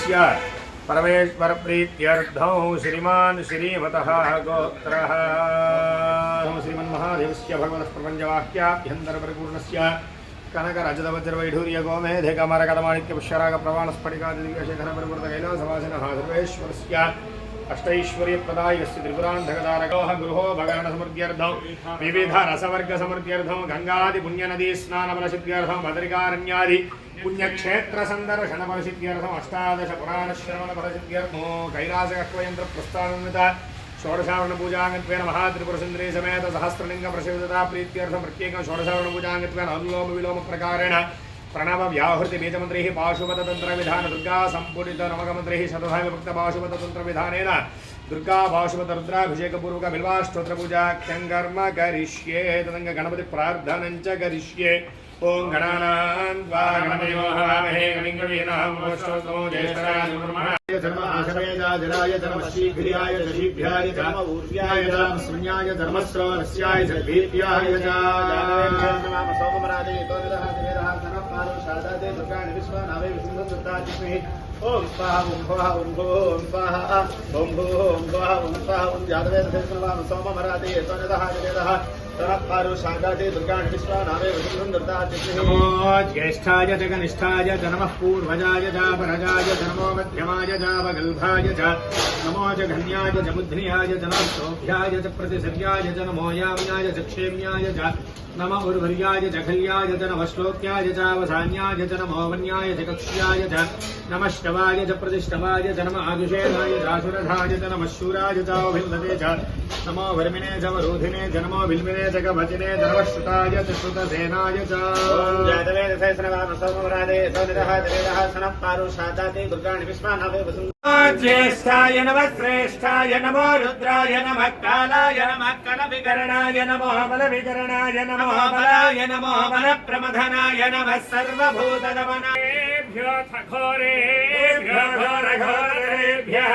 तस्य परमेश्वर प्रीत्यर्थं श्रीमान् श्रीमतः गोत्रः श्रीमन्महादेवस्य भगवतः प्रपञ्चवाक्याभ्यन्तरपरिपूर्णस्य कनकरजतवज्रवैढूर्य गोमेधिकमरकदमाणिक्यपुष्यरागप्रवाणस्फटिकादिव्यशेखरपरिपूर्णकैलासवासिनः सर्वेश्वरस्य अष्टैश्वर्यप्रदायस्य त्रिपुरान्धकतारकोः गुरुहो भगवानसमृद्ध्यर्थं विविधरसवर्गसमृद्ध्यर्थं गङ्गादिपुण्यनदीस्नानफलसिद्ध्यर्थं बदरिकारण्यादि पुण्यक्षेत्रसन्दर्शनफलसिद्ध्यर्थम् अष्टादशपुराणश्रवणफलसिद्ध्यर्थं कैलासकक्वयन्त्रप्रस्थानमिता षोडशावरणपूजाङ्गत्वेन महात्रिपुरसुन्दरी समेत सहस्रलिङ्गप्रसेवितता प्रीत्यर्थं प्रत्येकं षोडशावरणपूजाङ्गत्वेन अनुलोमविलोमप्रकारेण प्रणव व्याहृति बीजमन्त्रैः पाशुपततन्त्रविधान दुर्गा सम्पूरित नमकमन्त्रैः शतधा विभक्त पाशुपततन्त्रविधानेन दुर्गा पाशुपतरुद्राभिषेकपूर्वक बिल्वाष्टोत्रपूजाख्यं कर्म करिष्ये तदङ्ग गणपति प्रार्थनं च करिष्ये ओं गणानां त्वा गणपतिं हवामहे कविं कवीनां वस्तुतमो ज्येष्ठराज ब्रह्मणाय धर्माशवेदाजराय धर्मशीघ्रियाय दशीभ्याय धर्मऊर्व्याय धर्मशून्याय धर्मस्रोतस्याय सर्वेभ्याय च सोममरादे तोरदः देवदः धनपालो शादादे दुर्गाणि विश्वनावे विष्णुदत्तादिस्मि ओम स्वाहा ओम भुवः ओम भुवः ओम स्वाहा ओम भुवः ओम भुवः ओम स्वाहा ओम जातवेदः सोममरादे तोरदः देवदः धनपालो शादादे दुर्गाणि विश्वनावे विष्णुदत्तादिस्मि नमो ज्येष्ठाय च कनिष्ठाय च नमः पूर्वजाय च परजाय च नमो मध्यमाय च वगल्भाय च नमो च घन्याय च बुद्ध्याय च नमः सौभ्याय च प्रतिसर्याय च नमो याम्याय च क्षेम्याय च नमः उर्वर्याय च खल्याय च नमः श्लोक्याय च अवसान्याय च नमो वन्याय च कक्ष्याय च नमः श्रवाय च प्रतिष्ठवाय च नमः आदिशेनाय च आसुरधाय च नमः शूराय च अभिन्दते च नमो वर्मिणे च वरोधिने च नमो बिल्मिने च कवचिने च नमः श्रुताय च श्रुतसेनाय च ज्येष्ठाय नमः श्रेष्ठाय नमो रुद्राय नमः कालाय नमः कलविकरणाय नमो बलविकरणाय नमो बलाय नमो बलप्रमथनाय नमः सर्वभूतदमनेभ्यो घोरेभ्यो घोरघोरेभ्यः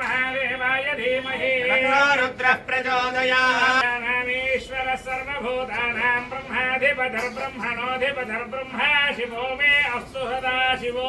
महादेवाय धीमहि रुद्रः प्रचोदयात् ईश्वर सर्वभूतानां ब्रह्माधिपतिर्ब्रह्मणोऽधिपतिर्ब्रह्मा शिवो मे अस्तु सदा शिवो